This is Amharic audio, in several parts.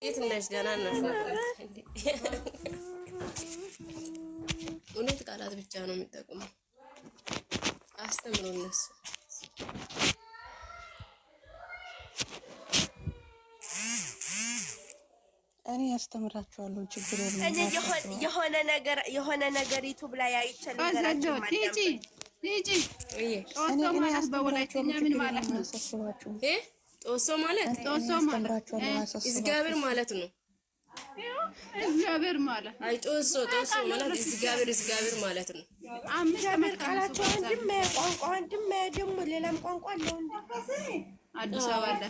የት ነሽ? ደህና ነሽ? እውነት ቃላት ብቻ ነው የሚጠቅመው። አስተምሮ እነሱ እኔ ያስተምራቸዋለሁ። ችግር የለም። እኔ የሆነ ነገር ዩቲዩብ ላይ አይቻል ነገራችሁ ማለት ጦሶ ማለት በወላይትኛ ምን ማለት ነው? ጦሶ ማለት እግዚአብሔር ማለት ነው። እግዚአብሔር ማለት አይ ጦሶ ማለት እግዚአብሔር ማለት ነው። እግዚአብሔር ቃላቸው አንድም ደግሞ ሌላም ቋንቋ አለው እንዴ? አዲስ አበባ አለ።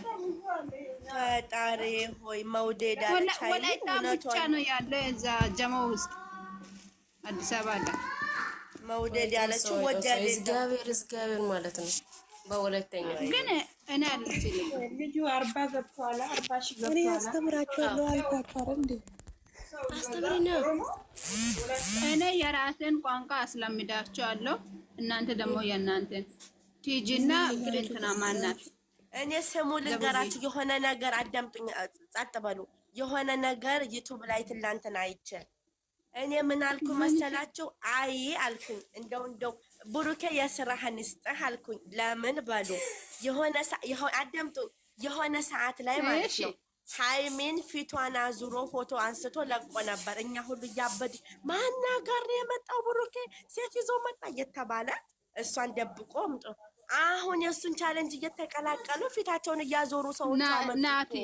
ፈጣሪ ሆይ መውደድ አለች። ወላይታ ብቻ ነው ያለው እዛ ጀማው ውስጥ አዲስ አበባ አለ። መውደድ ያለችው ወደደ እግዚአብሔር ማለት ነው በወላይተኛ። ግን እኔ አለች ልጁ 40 ገብቷል። 40 ሺህ ገብቷል። እኔ ያስተምራቸዋለሁ አልኳቸው እንዴ? አስተምሪና። እኔ የራሴን ቋንቋ አስለምዳቸዋለሁ። እናንተ ደግሞ የእናንተን ቲጂና እንትና ማናት? እኔ ስሙ ልንገራችሁ። የሆነ ነገር አዳምጡኝ፣ ጸጥ በሉ። የሆነ ነገር ዩቲዩብ ላይ ትላንትና አይቼ እኔ ምን አልኩ መሰላችሁ? አይ አልኩኝ። እንደው ብሩኬ የስራህን ይስጥህ አልኩኝ። ለምን በሉ አዳምጡ። የሆነ ሰዓት ላይ ማለት ነው ሃይሚን ፊቷን አዙሮ ፎቶ አንስቶ ለቆ ነበር። እኛ ሁሉ እያበድ ማና ጋር የመጣው ብሩኬ ሴት ይዞ መጣ እየተባለ እሷን ደብቆ አሁን የእሱን ቻሌንጅ እየተቀላቀሉ ፊታቸውን እያዞሩ ሰዎች ናቲ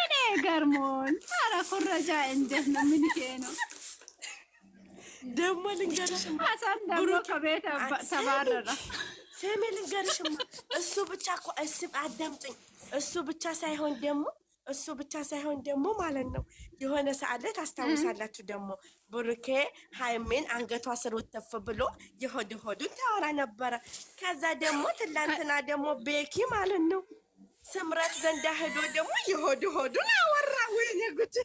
እኔ ገርሞኝ። ኧረ ኩረጃ እንዴት ነው? ምን ነው ደግሞ ልንገርሽማ፣ ሀሳን ደግሞ ከቤት ተባረረ። ስሚ ልንገርሽማ፣ እሱ ብቻ እኮ አዳምጡኝ። እሱ ብቻ ሳይሆን ደግሞ ማለት ነው የሆነ ሰዓት ላይ ታስታውሳላችሁ ደግሞ ብሩኬ ሃይሜን አንገቷ ስር ወተፍ ብሎ የሆዱን ታወራ ነበረ። ከዛ ደግሞ ትላንትና ደግሞ ቤኪ ማለት ነው ስምረት ዘንዳ ሄዶ ደግሞ የሆዱን አወራ። ወይኔ ጉድ!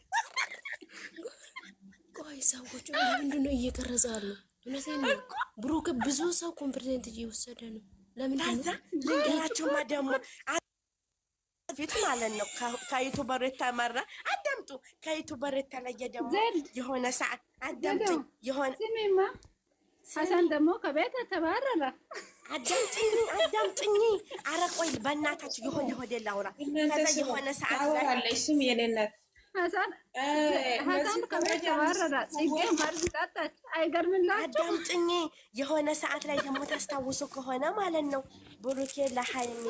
ቆይ ሰዎች ለምንድን ነው እየቀረጻሉ? እውነቴን ነው። ብሩኬ ብዙ ሰው ኮንፊደንት እየወሰደ ነው። ለምንድን ነው ልንገራቸውማ ደግሞ ፊት ማለት ነው ከዩቱበር የተመራ አዳምጡ። ከዩቱበር የተለየ ደግሞ የሆነ ሰዓት አዳምጡ። የሆነ ሀሳን ደግሞ ከቤት ተባረረ። አዳምጥኝ። ኧረ ቆይ በእናታችሁ የሆነ ሆዴ ላውራ። ከዛ የሆነ ሰዓት ላይ ስም የሌላት ሀሳን ከቤት ተባረረ። ጽጌ መርዝ ጠጣች። አይገርምላችሁ? አዳምጥኝ። የሆነ ሰዓት ላይ ደግሞ ታስታውሱ ከሆነ ማለት ነው ብሩኬ ለሃይሚ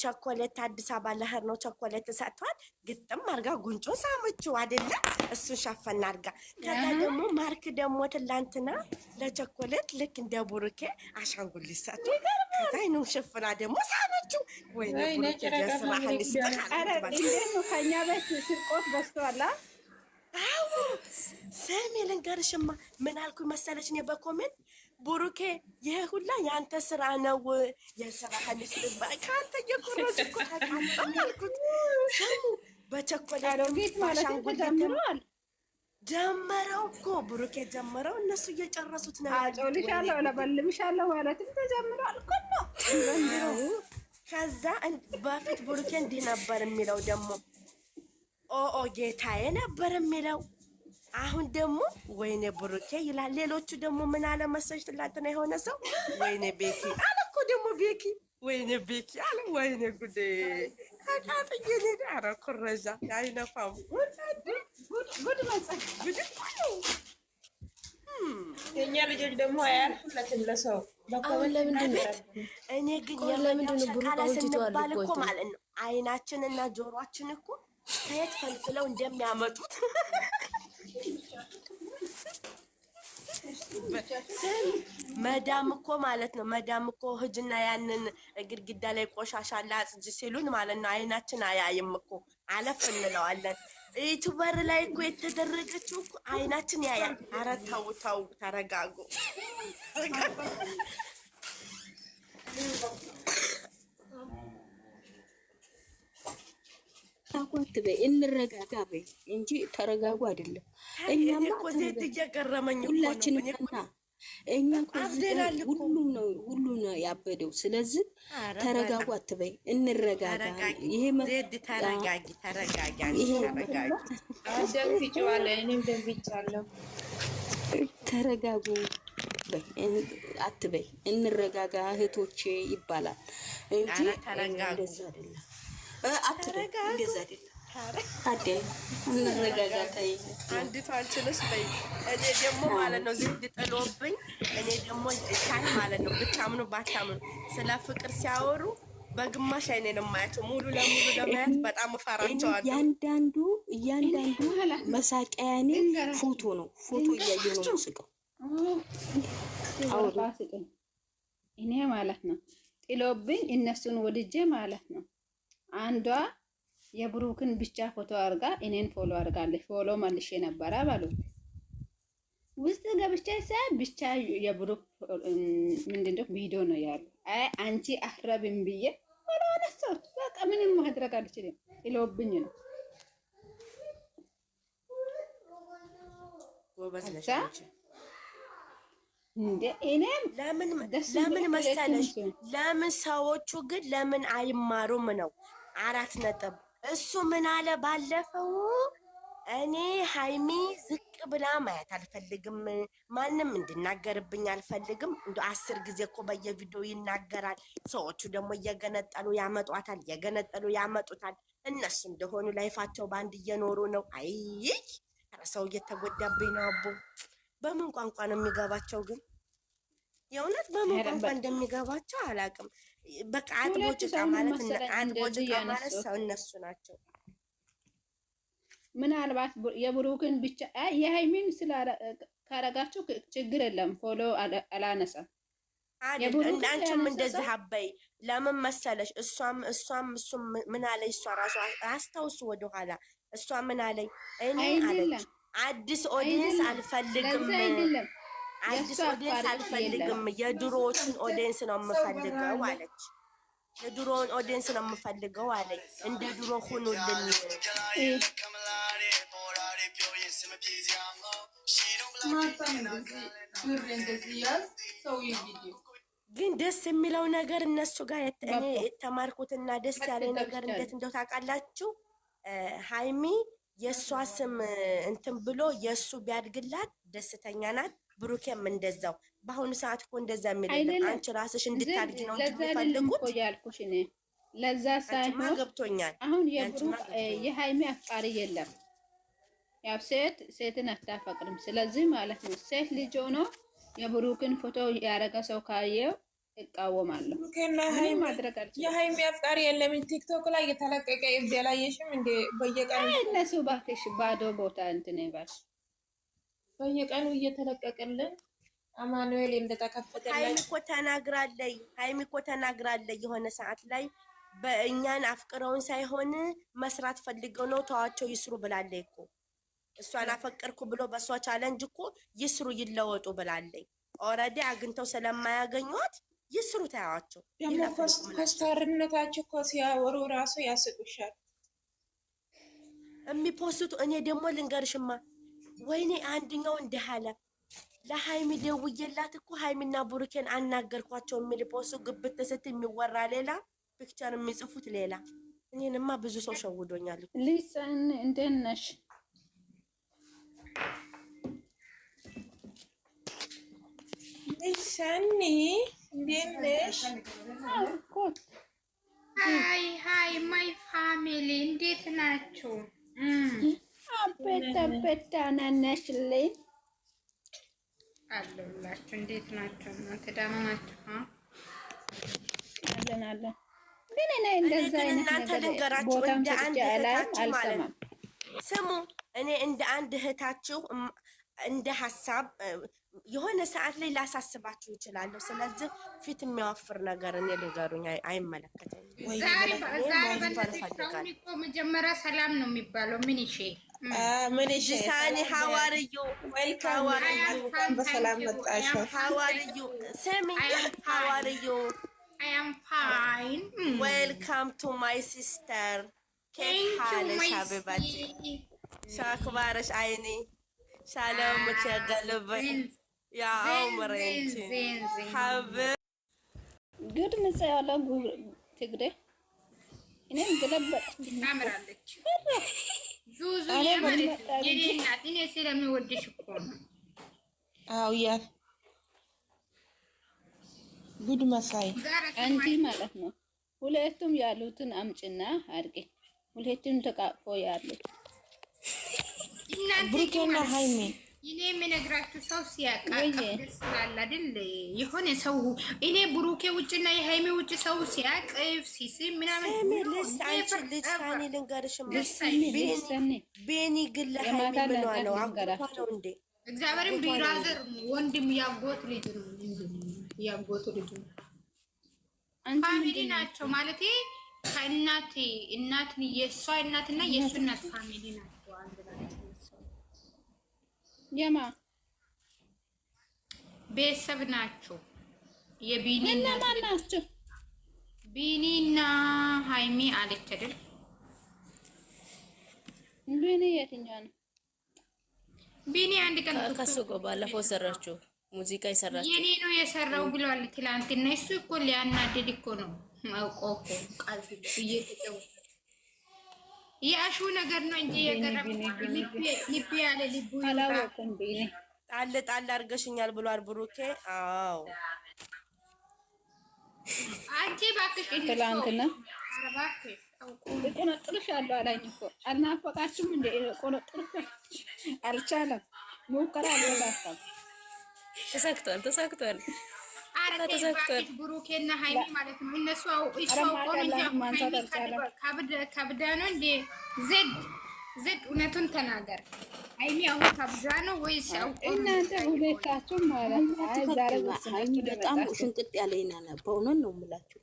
ቸኮሌት አዲስ አበባ ለህር ነው ቸኮሌት ሰጥቷል። ግጥም አርጋ ጉንጮ ሳመችው አይደለ? እሱን ሸፈና አርጋ። ከዛ ደግሞ ማርክ ደግሞ ትላንትና ለቸኮሌት ልክ እንደ ቡሩኬ አሻንጉሊት ሰጥቶ ከዛ አይኑን ሸፍና ደግሞ ሳመችው። ወይኔ ቡሩኬ የስራህን ይስጥሃል። ከኛ ቤት ስርቆት በዝቷል። አዎ ሰሚ ልንገርሽማ ምን አልኩ መሰለሽ እኔ በኮሜንት ቡሩኬ ይሄ ሁላ ያንተ ስራ ነው። የስራህን ይስጥባ ካንተ የቆረጭ እኮ ታውቃለህ። ሰሙ በቸኮሌት ማለት ጀምሯል። ጀመረው እኮ ብሩኬ ጀመረው። እነሱ እየጨረሱት ነው። አጮልሻለሁ ለበልብሻለሁ ማለትም ተጀምሯል እኮ ነው። ከዛ በፊት ብሩኬ እንዲህ ነበር የሚለው ደግሞ ኦ ጌታዬ ነበር የሚለው። አሁን ደግሞ ወይኔ ብሩኬ ይላል። ሌሎቹ ደግሞ ምን አለ መሰለሽ ትላንትና የሆነ ሰው ወይኔ ቤኪ አለ እኮ ደግሞ ቤኪ ወይኔ ቤኪ አለ። ወይኔ ጉዴ አቃጥዬ ልሄድ። ኧረ ኩረዣ አይነፋም። ጉድ መጽሐፍ ጉድ የኛ ልጆች ደግሞ አያልፉለትም ለሰው አሁን ለምንድን ነው እኔ ግን ለምንድን ነው ብሩክ አውጥቷል እኮ ማለት ነው አይናችንና ጆሮአችን እኮ ከየት ፈልፍለው እንደሚያመጡት መዳም እኮ ማለት ነው። መዳም እኮ ህጅና ያንን ግድግዳ ላይ ቆሻሻ ላጽጅ ሲሉን ማለት ነው አይናችን አያይም እኮ አለፍ እንለዋለን። ዩቲዩበር ላይ እኮ የተደረገችው እኮ አይናችን ያያል። ኧረ ተው ተረጋጉ። ታቋት በይ እንረጋጋ በይ እንጂ ተረጋጉ አይደለም። እኛማ እኮ ሴት እየገረመኝ እኮ ሁላችንም ፈንታ እኛ ሁሉም ነው ያበደው። ስለዚህ ተረጋጉ አትበይ፣ እንረጋጋ። ይሄ ዜድ ተረጋጊ። ተረጋጉ አትበይ፣ እንረጋጋ እህቶቼ ይባላል እንጂ እንደዛ አይደለም። አትበይ እንደዛ አይደለም። አንዲቱ አንችልሽ በይ። እኔ ደግሞ ማለት ነው ዜድ ጥሎብኝ፣ እኔ ደግሞ ሳይ ማለት ነው ብታምኑ ባታምኑ ስለ ፍቅር ሲያወሩ በግማሽ አይኔ ነው የማያቸው። ሙሉ ለሙሉ ለማየት በጣም እፈራቸዋለሁ። እያንዳንዱ መሳቂያኔ ፎቶ ነው። ፎቶ እያየሁ ነው የምስቀው። እኔ ማለት ነው ጥሎብኝ እነሱን ወድጄ ማለት ነው አንዷ የብሩክን ብቻ ፎቶ አርጋ እኔን ፎሎ አርጋለች። ፎሎ መልሼ ነበረ ባሉት ውስጥ ገብቼ ሳይ ብቻ የብሩክ ምንድነው ቪዲዮ ነው ያሉ። አይ አንቺ አፍረብኝ ብዬ ፎሎ አነሳሁት። በቃ ምንም ማድረግ አልችልም። ጥሎብኝ ነው። ጎበዝ ነሽ አንቺ። እንደ እኔም ለምን መሰለሽ? ለምን ሰዎቹ ግን ለምን አይማሩም ነው 4 ነጥብ። እሱ ምን አለ ባለፈው፣ እኔ ሃይሚ ዝቅ ብላ ማየት አልፈልግም፣ ማንም እንድናገርብኝ አልፈልግም። እንደ 10 ጊዜ እኮ በየቪዲዮ ይናገራል። ሰዎቹ ደግሞ እየገነጠሉ ያመጡታል። እነሱ እንደሆኑ ላይፋቸው ባንድ እየኖሩ ነው። አይ ሰው እየተጎዳብኝ ነው። አቦ በምን ቋንቋ ነው የሚገባቸው ግን? የእውነት በምን ቋንቋ እንደሚገባቸው አላውቅም። በቃ አጥቦ ጭቃ ማለት ሰው እነሱ ናቸው። ምናልባት የብሩክን ብቻ የሃይሚን ካረጋችሁ ችግር የለም። ፎሎ አላነሳም። አንቺም እንደዚህ አበይ። ለምን መሰለሽ? እሷም ምን አለኝ? እሷ ራሱ አስታውሱ ወደኋላ እሷ ምን አለኝ? እኔ አለች አዲስ ኦዲየንስ አልፈልግም፣ የድሮዎቹን ኦዲየንስ ነው የምፈልገው አለች። የድሮውን ኦዲየንስ ነው የምፈልገው አለች። እንደ ድሮ ሁኑልን። ግን ደስ የሚለው ነገር እነሱ ጋር እኔ የተማርኩትና ደስ ያለኝ ነገር እንዴት እንደው ታውቃላችሁ? ሃይሚ የእሷ ስም እንትን ብሎ የእሱ ቢያድግላት ደስተኛ ናት። ብሩኬም እንደዛው። በአሁኑ ሰዓት እኮ እንደዛ የሚል አንቺ ራስሽ እንድታድጊ ነው የሚፈልጉት። ለዛ ሳይሆን ገብቶኛል። አሁን የብሩክ የሃይሚ አፍቃሪ የለም። ያው ሴትን አታፈቅርም። ስለዚህ ማለት ነው ሴት ልጅ ሆኖ የብሩክን ፎቶ ያረገ ሰው ካየው እቃወማለሁ። የሃይሚ አፍቃሪ የለም። ቲክቶክ ላይ የተለቀቀ እብድ ያላየሽም እንደ በየቀኑ እነሱ ባክሽ ባዶ ቦታ እንትን ይባል በየቀኑ እየተለቀቀልን አማኑኤል እንደተከፈተልን ሃይሚ እኮ ተናግራለች የሆነ ሰዓት ላይ በእኛን አፍቅረውን ሳይሆን መስራት ፈልገው ነው ተዋቸው ይስሩ ብላለች እኮ። እሷን አፈቀርኩ ብሎ በእሷ ቻለንጅ እኮ ይስሩ ይለወጡ ብላለች። ኦልሬዲ አግኝተው ስለማያገኟት ይስሩ ታያዋቸው። ደግሞ ኮስታርነታቸው እኮ ሲያወሩ ራሱ ያስቁሻል የሚፖስቱ። እኔ ደግሞ ልንገርሽማ ወይኔ አንድኛው እንደሃለ ለሃይሚ ደውዬላት እኮ ሃይሚና ቡሩኬን አናገርኳቸው የሚል ፖስቱ ግብት ስት የሚወራ ሌላ ፒክቸር የሚጽፉት ሌላ። እኔንማ ብዙ ሰው ሸውዶኛል። ሊሰን እንደት ነሽ? ሰኒ እንዴት ነሽ? ሃይ ማይ ፋሚሊ እንዴት ናችሁ? አበታ ናናሽልኝ አለሁላችሁ። እንዴት ናችሁ? እናንተ ደህና ናችሁ? አለን ግን እኔ እንደዛ አይነት ነገር ቦታም ተጫላም አልሰማም። ስሙ እኔ እንደ አንድ እህታችሁ እንደ ሀሳብ የሆነ ሰዓት ላይ ላሳስባችሁ ይችላለሁ። ስለዚህ ፊት የሚያወፍር ነገር እኔ ልገሩኝ አይመለከተኝም። ዛሬ መጀመሪያ ሰላም ነው የሚባለው። ምን ይሼ ሳኒ ሀዋርዩ በሰላም መጣሽ። ሀዋርዩ ስሚ ሀዋርዩ I am fine. Welcome to my sister. كيف حالك حبيبتي؟ شو أخبارك عيني؟ سلامك يا قلبي يا عمر انت حب قد نسأل تقدر እኔም ገለበጥኩኝ አምራለች ዙዙ የማለት የኔ እናት እኔ ስለምወድሽ እኮ ነው። አዎ ያ ጉድ መሳይ አንቺ ማለት ነው። ሁለቱም ያሉትን አምጭና አድርጌ ሁለቱም ተቃቆ ያሉት እናንተ ብሩኬና ሃይሚ እኔ የምነግራችሁ ሰው ሲያቃቅ ደስ ይላል አይደል? የሆነ ሰው እኔ ብሩኬ ውጭና የሃይሚ ውጭ ሰው ሲያቅፍ ሲስም ምናምን ልሳኔ ልንገርሽማ ቤኒ ግን ለሃይሚ ምኗ ነው አጎቷ ነው እንዴ? እግዚአብሔርን ቢራዘር ወንድም ያጎት ልጅ ነው ያጎት ልጅ ነው። ፋሚሊ ናቸው ማለት ከእናት እናት የሷ እናትና የሱ እናት ፋሚሊ ናቸው አንድ ናቸው። የማ ቤተሰብ ናቸው። የቢኒ እናት ናቸው። ቢኒና ሃይሚ አለች አይደል? ቢኒ የትኛው ነው? ቢኒ አንድ ቀን ከሱ ጋር ባለፈው ሰራችሁ ሙዚቃ ይሰራችሁ የኔ ነው የሰራው ብለዋል ትላንትና። እሱ እኮ ሊያናድድ እኮ ነው ማውቀው እኮ ቃል እየተጨው የአሹ ነገር ነው እንጂ የገረም ልብ ያለ ልቡ አላወቅም። ቢኒ ጣል ጣል አድርገሽኛል ብሏል ብሩኬ። አዎ አንቺ ባክሽ ትላንትና እባክሽ እቆነጥርሻለሁ አለኝ እኮ አልናፈቃችሁም እንደ እቆነጥርሽ አልቻለም። ሙከራ አልወጣም። ተሳክቷል። ተሳክቷል። ብሩኬና ሃይሚ ማለት ነው። እነሱ ከብዳ ነው እንደ ዘድ እውነቱን ተናገር። ሃይሚ አሁን ከብዳ ነው ወይስ እናንተ ሁለታችሁ ማለት ሃይሚ በጣም ሽንቅጥ ያለና ነው። በእውነት ነው የምላችሁ።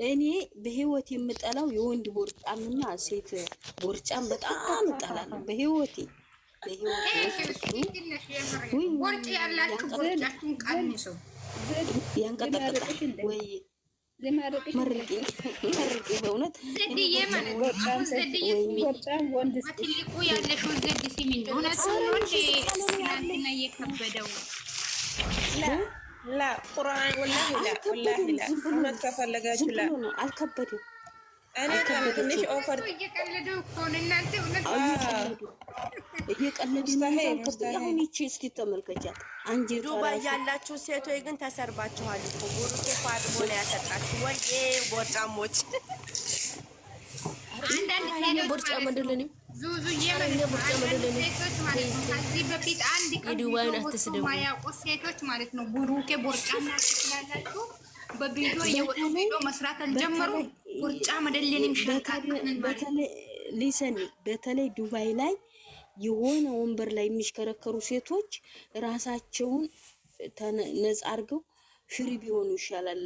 እኔ በህይወት የምጠላው የወንድ ቦርጫምና ሴት ቦርጫም በጣም እጠላለሁ በህይወቴ ቦርጭ ያላችሁ ቦርጫችሁን ቀንሱ። ያንቀጠቅጣል ወይ መርቂ በእውነት ዘድዬ ማለት ነው። ዘድዬ ትልቁ ያለሽው ዘድ ሲሚኝ እውነት ነው ትናንትና እየከበደው ላ ቁርአን ወላሂ ላ እውነት ከፈለጋችሁ ላ አልከበደም። እኔ ትንሽ ኦፈር እየቀለደው እኮ ነው እናንተ እውነት እየቀለድን አሁን ይቺ እስኪ ተመልከቻት። አንጀቷ ዱባይ ያላችሁ ሴቶች ግን ተሰርባችኋል እኮ ብሩኬ እኮ አድቦ ነው ያሰጣችሁ። ወይ ቦርጫሞች አንዳንድ ቦርጫ መደለንም ዙዙዬ ሴቶች ማለት ነው። ከዚህ በፊት አንድ የዱባይን አትስደቡ ማያውቁ ሴቶች ማለት ነው። ብሩኬ ቦርጫና ትላላችሁ በቪዲዮ የወጡ ቪዲዮ መስራት አልጀመሩ። ቦርጫ መደለንም ሸንካተንን ማለት ሊሰኒ በተለይ ዱባይ ላይ የሆነ ወንበር ላይ የሚሽከረከሩ ሴቶች ራሳቸውን ነጻ አድርገው ፍሪ ቢሆኑ ይሻላል።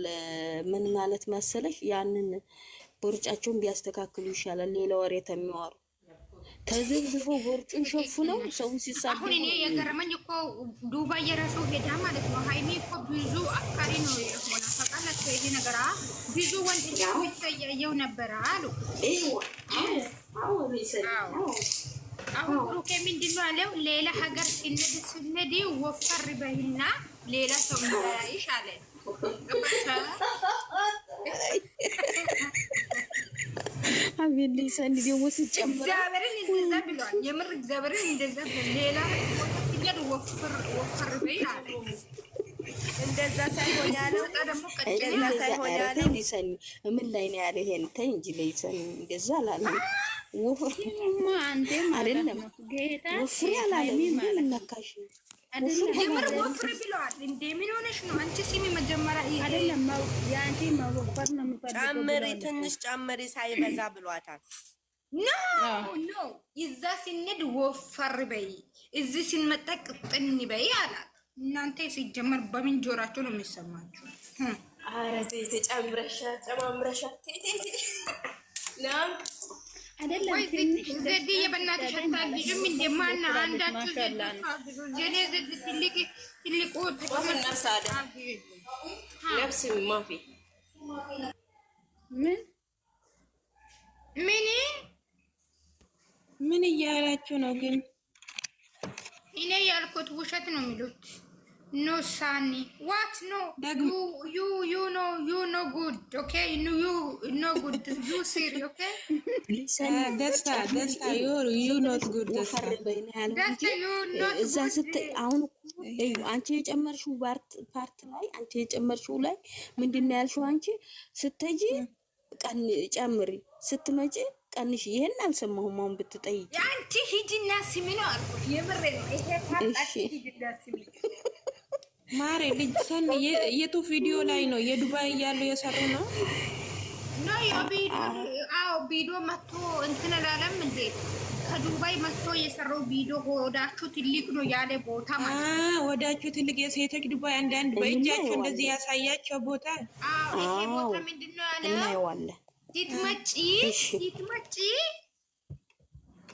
ምን ማለት መሰለሽ? ያንን ቦርጫቸውን ቢያስተካክሉ ይሻላል። ሌላ ወሬ ተሚዋሩ ተዘብዝፎ ቦርጩን ሸፍነው ሰውን ሲሳደቡ። አሁን እኔ የገረመኝ እኮ ዱባይ የራሱ ሄዳ ማለት ነው። ሃይሚ እኮ ብዙ አፍቃሪ ነው የሆነ ፈቃላቸው ይሄ ነገር ብዙ ወንድ ያየው ነበር አሉ። አሁን ብሩኬ ምንድን ነው አለው? ሌላ ሀገር ስንሄድ ወፈር በይና ሌላ ሰው እንዳያይሽ አለ። አቤት ሊሰኒ ደግሞ ሲጨምር እግዚአብሔርን እንደዛ ብሏል። የምር እግዚአብሔርን እንደዛ ሌላ ቦታ ሲሄድ ወፈር በይ አለ። እንደዛ ሳይሆን ያለው ደግሞ ከጨላ ሳይሆን ያለው ሊሰኒ ምን ላይ ነው ያለ? ይሄን ተይ እንጂ ሊሰኒ እንደዛ አላለም። ወፍማ አንዴም አይደለም ጌታ ወፍሪ አላለም። ምን ነካሽ? የምር ወፍር ብለዋል። እንደ ምን ሆነሽ ነው አንቺ? ሲሚ መጀመሪያ አይደለም ያንቺ መወፈር ነው የሚፈልገው። ጨምሪ ትንሽ ጨምሪ ሳይበዛ ብሏታል። ኖ ይዛ ሲንድ ወፈር በይ፣ እዚህ ሲንመጣ ቅጥን በይ አላት። እናንተ ሲጀመር በምን ጆራችሁ ነው የሚሰማችሁ? ኧረ ተይ ጨምረሻ ጨማምረሻ ነው አይደለም ዘዴ የበናትሽ አታግዥም እንደ ማን አንዳችሁ ዘዴ ዘዴ ትልቁ ነፍሳደ ነፍስ ማፊ ምን እያላችሁ ነው ግን? እኔ ያልኩት ውሸት ነው የሚሉት። No, Sunny. What? No. You know good. Okay. You know good. You serious. Okay. ደስታ you not good ወፈር ደስታ በይና ያለው እንጂ That's you not እዛ good. ስትይ አሁን እኮ እዩ አንቺ የጨመርሽው ፓርት ላይ አንቺ የጨመርሽው ላይ ምንድነው ያልሽው? አንቺ ስትጂ ቀን ጨምሪ ስትመጪ ቀንሽ። ይሄን አልሰማሁም። አሁን ብትጠይቂ አንቺ ሂጂና ስሚ ነው አልኩት። የምሬ ነው። ይሄ ታጣቂ ሂጂና ስሚ ማሬ ልጅ ሰን የቱ ቪዲዮ ላይ ነው የዱባይ እያሉ የሰሩ ነው ነው ቪዲዮ መጥቶ እንትን አላለም እንዴ? ከዱባይ መጥቶ የሰራው ቪዲዮ ሆዳችሁ ትልቅ ነው ያለ ቦታ ማለት ወዳችሁ ትልቅ የሴቶች ዱባይ አንዳንድ በእጃቸው እንደዚህ ያሳያቸው ቦታ ይሄ ቦታ ምንድነው ያለው? እናየዋለን። ሲትመጪ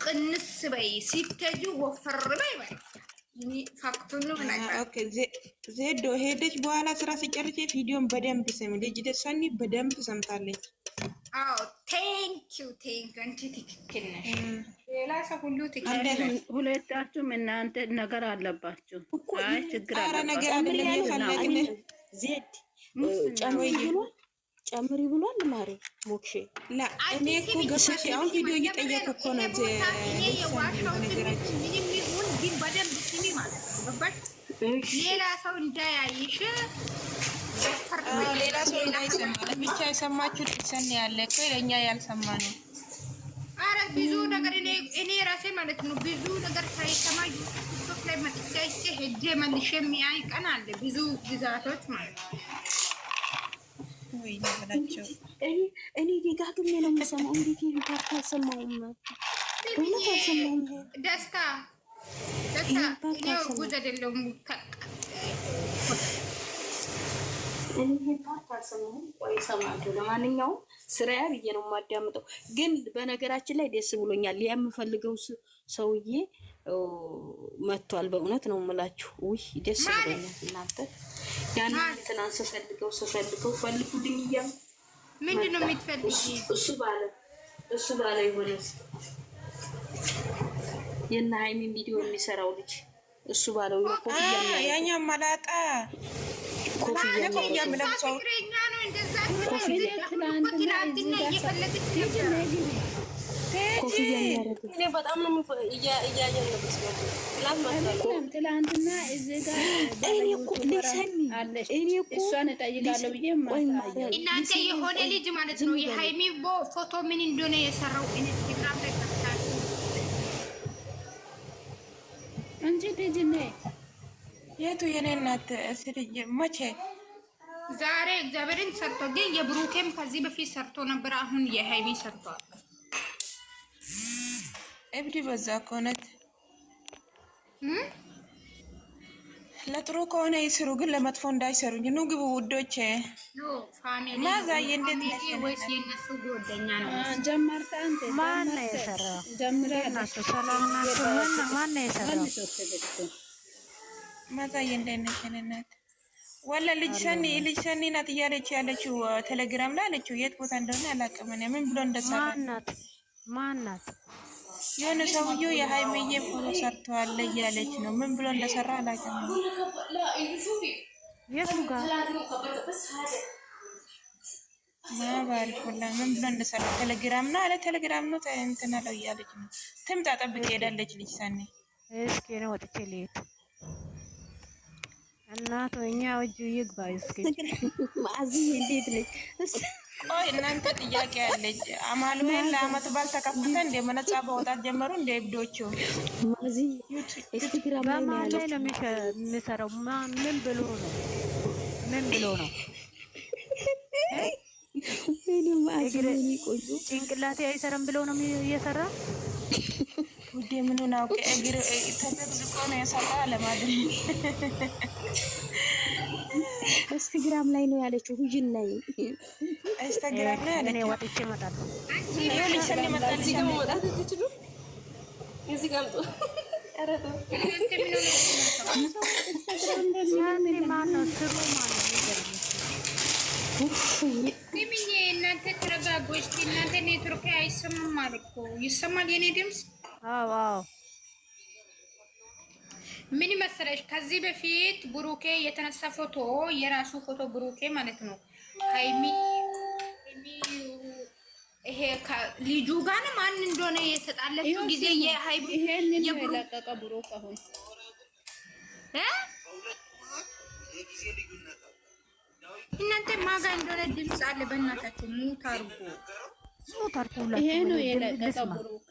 ቅንስ በይ፣ ሲተጁ ወፈር በይ በይ። ፋክቱን ነው ማለት ኦኬ። ዜዶ ሄደች በኋላ ስራ ሲጨርሽ ቪዲዮን በደንብ ስሚ። ልጅ ደሳኒ በደንብ ሰምታለች። አዎ ቴንኪው አንቺ ትክክል ነሽ። ሌላ ሰው ሁሉ ትክክል ነሽ። ሁለታችሁም እናንተ ነገር አለባችሁ። አይ ችግር አረ ነገር አይደለም የፈለግን ዜድ ጨምሪ ብሏል ማሪ ሞክሼ ላ እኔ እኮ ገባሽ። አሁን ቪዲዮ እየጠየቁ እኮ ነው ነገራችን። ምንም ይሁን ግን በደንብ ስሚ ማለት ነው። ገባሽ? ሌላ ሰው እንዳያይሽ ሌላ ሰው እንዳይሰማ ብቻ የሰማችሁት ሰን ያለ እኮ ለእኛ ያልሰማ ነው። አረ ብዙ ነገር እኔ ራሴ ማለት ነው ብዙ ነገር ሳይሰማ ቲክቶክ ላይ መጥቼ ሄጄ መልሼ የሚያይ ቀን አለ። ብዙ ግዛቶች ማለት ነው። ወይ ነገራቸው እኔ ደጋግሜ ነው የምሰማው። እንዴት ይሄን ፓርት አልሰማሁም? እውነት አልሰማሁም። ደስታ እኔ ጉድ አይደለሁም። ይሄን ፓርት አልሰማሁም። ቆይ እሰማለሁ። ለማንኛውም ስራዬ ብዬ ነው የማዳምጠው። ግን በነገራችን ላይ ደስ ብሎኛል። የምፈልገው ሰውዬ መጥቷል። በእውነት ነው የምላችሁ። ውይ ደስ ብሎኛል። እናንተ ያንን እንትን ስፈልገው ፈልጉልኝ እያሉ ምንድን ነው የምትፈልጊ? እሱ ባለ የሆነ የእነ ሀይሚን ቪዲዮ የሚሰራው ልጅ እሱ ባለው ያኛ መላጣ ኮፍያ ምለብሰው እኔ በጣም ነው እያየን ነው። ትላንትና እዚህ ጋር እሷን እጠይቃለሁ ብዬ እናንተ የሆነ ልጅ ማለት ነው የሀይሚ ፎቶ ምን እንደሆነ የሰራው ኢንስታግራም ላይ ከፍታችሁ እንጂ ልጅ ነይ የቱ የኔ እናት ስልጅ መቼ ዛሬ እግዚአብሔርን ሰርቶ ግን የብሩኬም ከዚህ በፊት ሰርቶ ነበር። አሁን የሀይሚ ሰርቷል። እብድ በዛ ከሆነት ለጥሩ ከሆነ ይስሩ፣ ግን ለመጥፎ እንዳይሰሩኝ። ኑ ግቡ ውዶቼ። ማዛዬ እንዴት ነሽ? ወይስ የነሱ ጓደኛ ነው? ጀመርታ አንተ ማን ነው የሰራው? ናቸው ሰላም ናቸው። ማን ነው የሰራው? ማዛዬ እንዴት ነሽ? እናት ወላ ልጅ ሰኒ ናት እያለች ያለችው ቴሌግራም ላይ አለችው። የት ቦታ እንደሆነ አላውቅም። እኔ ምን ብሎ እንደሰራ ማናት? የሆነ ሰውዬው የሀይሚዬ ፎቶ ሰርተዋል እያለች ነው። ምን ብሎ እንደሰራ አላውቅም። የቱ ጋር ባሪፍ ወላ ምን ብሎ እንደሰራ ቴሌግራም ነው አለ። ቴሌግራም ነው እንትን አለው እያለች ነው። ትምጣ ጠብቅ ሄዳለች ልጅ ሰኒ። እስኪ ነው ወጥቼ ልሄድ እናት ወኛ ወጁ ይግባ። እስኪ ማዝዬ እንዴት ነች? ቆይ እናንተ ጥያቄ አለች። አማኑኤል ለአመት ባል ተከፍተ እንደ መነጻ በወጣት ጀመሩ እንደ እብዶቹ ማዝዬ ኢንስታግራም ላይ ነው የሚሰራው። ምን ብሎ ነው? እኔ ማዝዬ ቆዩ ጭንቅላቴ አይሰራም ብሎ ነው እየሰራ ውዴ ምን ነው እግር ተዘብዝቆ ነው የሰራ ለማድረግ ኢንስታግራም ላይ ነው ያለችው። ሁጂን ላይ ኢንስታግራም ላይ እኔ ወጥቼ እመጣለሁ። ልጅ ሰኒ መጣለች። እዚህ ጋር መውጣት ትችሉ እዚህ ጋር መጣ አረዶ ሳኒ ማነው ስሩ ማለት ሚሚዬ እናንተ ተረጋጉ እስቲ። እናንተ ኔትወርክ አይሰማም ማለት እኮ ይሰማል የኔ ድምፅ? አዎ ምን መሰለሽ ከዚህ በፊት ብሩኬ የተነሳ ፎቶ የራሱ ፎቶ ብሩኬ ማለት ነው ሃይሚ ይሄ ልጁ ጋር ማን እንደሆነ የተጣለችው ጊዜ የሃይሚ የለቀቀ ብሩክ አሁን እናንተ ማጋ እንደሆነ ድምጽ አለ በእናታችሁ ሙት አርጉ ይሄ ነው የለቀቀ ብሩክ